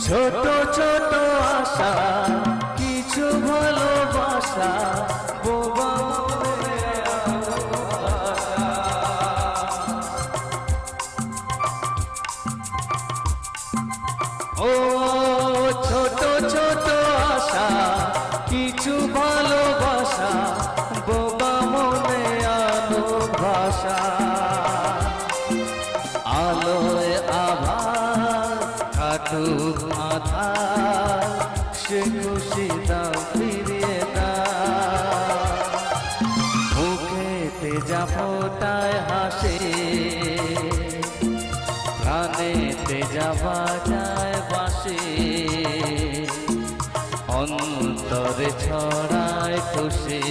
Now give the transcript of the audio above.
ছোট ছোট আশা কিছু ভালোবাসা বোবা মনের আশা। ও ছোট ছোট আশা কিছু ভালোবাসা বোবা মনে আলো ভাষা। আলোয় আভার কাটুক আধার সে খুশি দাও ফিরিয়ে দাও। মুখেতে যা ফোটায় হাসে প্রাণেতে যা বাজায় বাসে অন্তরে ছড়ায় খুশি।